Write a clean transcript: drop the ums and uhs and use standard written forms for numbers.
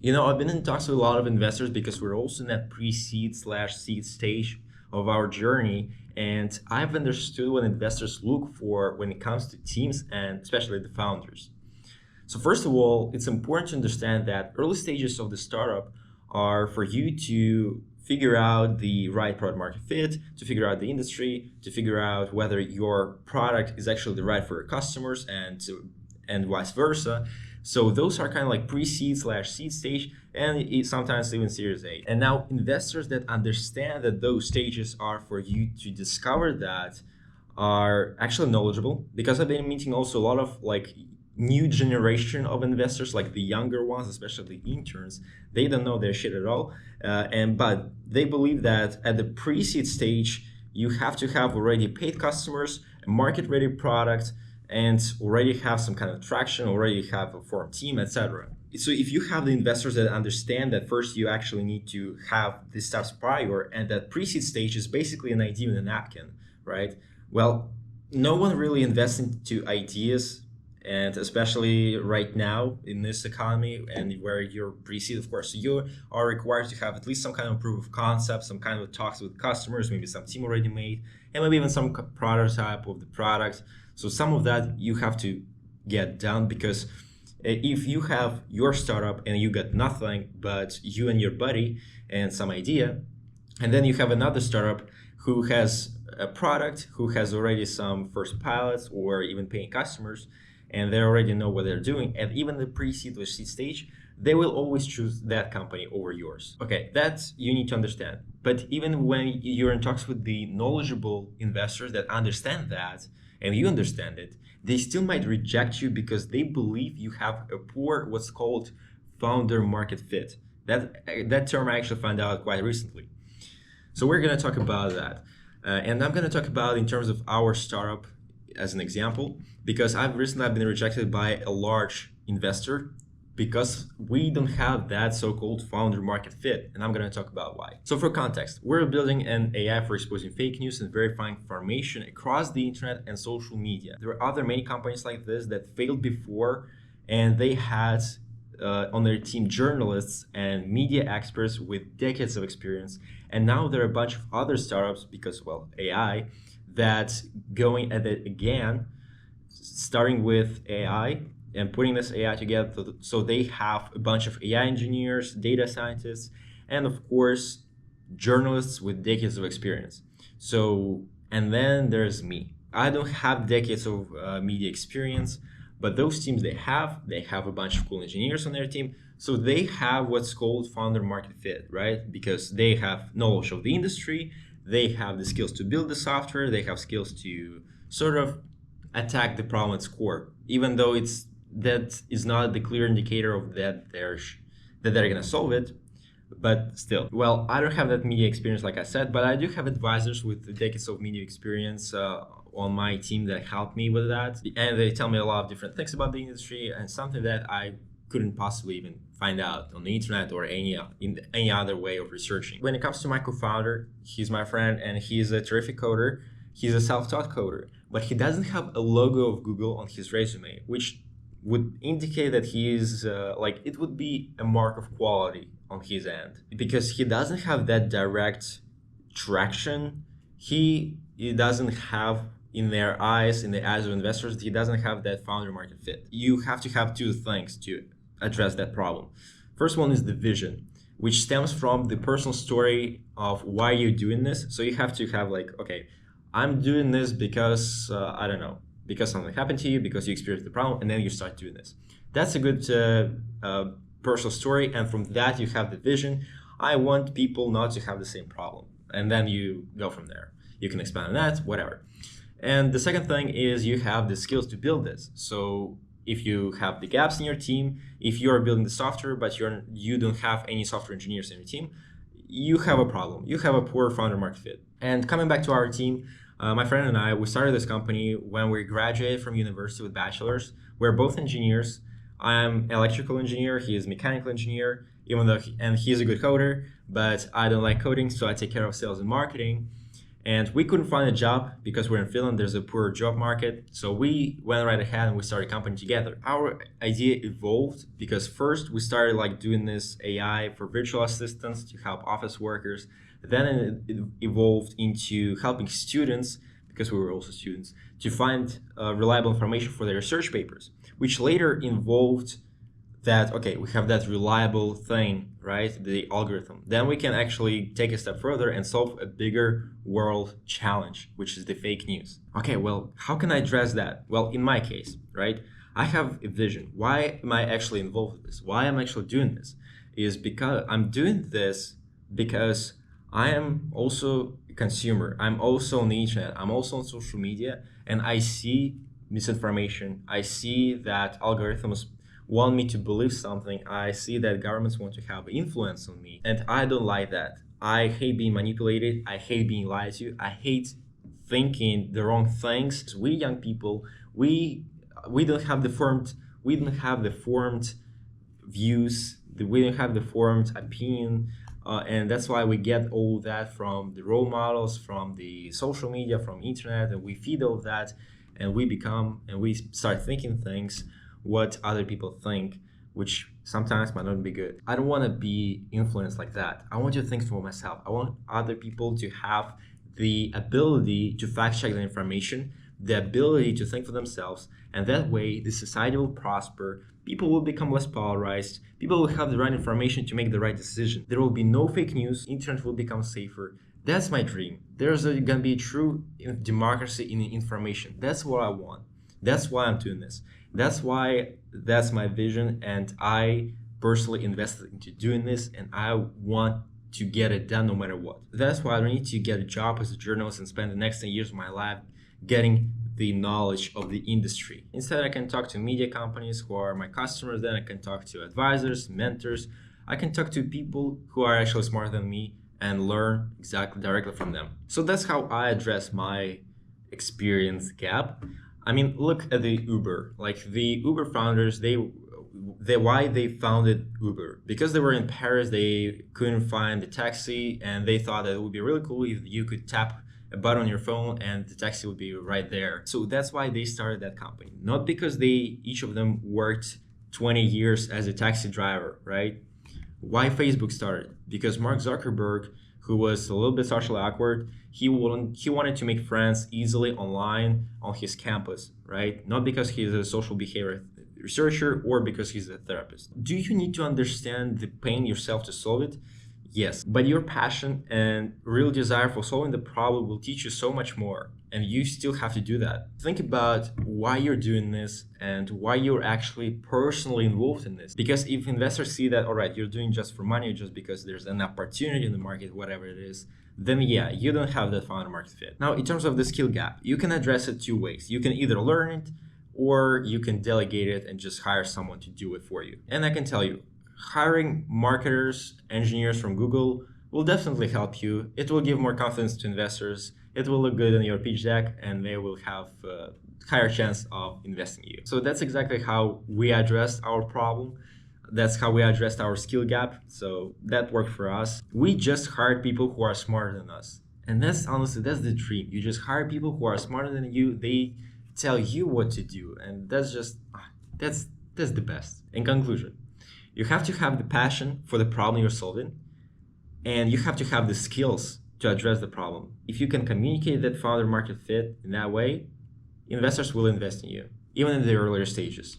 I've been in talks with a lot of investors because we're also in that pre-seed slash seed stage of our journey. And I've understood what investors look for when it comes to teams and especially the founders. So first of all, it's important to understand that early stages of the startup are for you to figure out the right product market fit, to figure out the industry, to figure out whether your product is actually the right for your customers and vice versa. So those are kind of like pre-seed slash seed stage and sometimes even series A. And now investors that understand that those stages are for you to discover that are actually knowledgeable, because I've been meeting also a lot of like new generation of investors, like the younger ones, especially the interns. They don't know their shit at all, but they believe that at the pre-seed stage you have to have already paid customers, a market-ready product, and already have some kind of traction, already have a formed team, etc. So if you have the investors that understand that first you actually need to have these steps prior, and that pre-seed stage is basically an idea in a napkin, right? Well, no one really invests into ideas, and especially right now in this economy and where you're pre-seed, of course, you are required to have at least some kind of proof of concept, some kind of talks with customers, maybe some team already made, and maybe even some prototype of the product. So some of that you have to get done, because if you have your startup and you got nothing but you and your buddy and some idea, and then you have another startup who has a product, who has already some first pilots or even paying customers, and they already know what they're doing, and even the pre-seed or seed stage, they will always choose that company over yours. Okay, that's you need to understand. But even when you're in talks with the knowledgeable investors that understand that, and you understand it, they still might reject you because they believe you have a poor, what's called founder market fit. That term I actually found out quite recently. So we're going to talk about that. And I'm going to talk about in terms of our startup as an example, because I've recently been rejected by a large investor because we don't have that so-called founder market fit, and I'm going to talk about why. So for context, we're building an AI for exposing fake news and verifying information across the internet and social media. There are other many companies like this that failed before, and they had on their team journalists and media experts with decades of experience, and now there are a bunch of other startups, because, well, AI, that's going at it again, starting with AI and putting this AI together. So they have a bunch of AI engineers, data scientists, and of course, journalists with decades of experience. So, and then there's me. I don't have decades of media experience, but those teams they have a bunch of cool engineers on their team. So they have what's called founder market fit, right? Because they have knowledge of the industry, they have the skills to build the software, they have skills to sort of attack the problem at its core, even though that is not the clear indicator of that they're going to solve it. But still, well, I don't have that media experience, like I said, but I do have advisors with decades of media experience on my team that help me with that, and they tell me a lot of different things about the industry, and something that I couldn't possibly even find out on the internet or in any other way of researching. When it comes to my co-founder, he's my friend and he's a terrific coder. He's a self-taught coder, but he doesn't have a logo of Google on his resume, which would indicate that he is it would be a mark of quality on his end, because he doesn't have that direct traction. He doesn't have in their eyes, in the eyes of investors, he doesn't have that founder market fit. You have to have two things to address that problem. First one is the vision, which stems from the personal story of why you're doing this. So you have to have like, okay, I'm doing this because, I don't know, because something happened to you, because you experienced the problem, and then you start doing this. That's a good personal story, and from that you have the vision. I want people not to have the same problem, and then you go from there. You can expand on that, whatever. And the second thing is you have the skills to build this. So if you have the gaps in your team, if you are building the software but you don't have any software engineers in your team, you have a problem. You have a poor founder market fit. And coming back to our team, my friend and I, we started this company when we graduated from university with bachelors. We're both engineers. I'm an electrical engineer. He is a mechanical engineer, and he's a good coder, but I don't like coding, so I take care of sales and marketing. And we couldn't find a job because we're in Finland, there's a poor job market. So we went right ahead and we started a company together. Our idea evolved because first we started like doing this AI for virtual assistants to help office workers. Then it evolved into helping students, because we were also students, to find reliable information for their research papers, which later involved that, okay, we have that reliable thing, right? The algorithm. Then we can actually take a step further and solve a bigger world challenge, which is the fake news. Okay, well, how can I address that? Well, in my case, right, I have a vision. Why am I actually involved with this? Why am I actually doing this? Is because I'm doing this because I am also a consumer. I'm also on the internet. I'm also on social media, and I see misinformation. I see that algorithms want me to believe something. I see that governments want to have influence on me, and I don't like that. I hate being manipulated. I hate being lied to. I hate thinking the wrong things. We young people, we don't have the formed views. We don't have the formed opinion. And that's why we get all that from the role models, from the social media, from internet, and we feed all that, and we start thinking things what other people think, which sometimes might not be good. I don't want to be influenced like that. I want to think for myself. I want other people to have the ability to fact check the information, the ability to think for themselves, and that way the society will prosper. People will become less polarized. People will have the right information to make the right decision. There will be no fake news. Internet will become safer. That's my dream. There's gonna be true democracy in information. That's what I want. That's why I'm doing this. That's my vision, and I personally invested into doing this, and I want to get it done no matter what. That's why I don't need to get a job as a journalist and spend the next 10 years of my life getting the knowledge of the industry. Instead, I can talk to media companies who are my customers, then I can talk to advisors, mentors. I can talk to people who are actually smarter than me and learn exactly directly from them. So that's how I address my experience gap. I mean, look at the Uber. Like the Uber founders, why they founded Uber? Because they were in Paris, they couldn't find the taxi, and they thought that it would be really cool if you could tap a button on your phone and the taxi would be right there. So that's why they started that company. Not because each of them worked 20 years as a taxi driver, right? Why Facebook started? Because Mark Zuckerberg, who was a little bit socially awkward, he wanted to make friends easily online on his campus, right? Not because he's a social behavior researcher or because he's a therapist. Do you need to understand the pain yourself to solve it? Yes, but your passion and real desire for solving the problem will teach you so much more, and you still have to do that. Think about why you're doing this and why you're actually personally involved in this. Because if investors see that, all right, you're doing just for money, just because there's an opportunity in the market, whatever it is, then yeah, you don't have that founder market fit. Now, in terms of the skill gap, you can address it two ways. You can either learn it or you can delegate it and just hire someone to do it for you. And I can tell you, hiring marketers, engineers from Google will definitely help you. It will give more confidence to investors. It will look good in your pitch deck, and they will have a higher chance of investing in you. So that's exactly how we addressed our problem. That's how we addressed our skill gap. So that worked for us. We just hired people who are smarter than us. And that's honestly, that's the dream. You just hire people who are smarter than you. They tell you what to do. And that's the best. In conclusion, you have to have the passion for the problem you're solving, and you have to have the skills to address the problem. If you can communicate that founder market fit in that way, investors will invest in you, even in the earlier stages.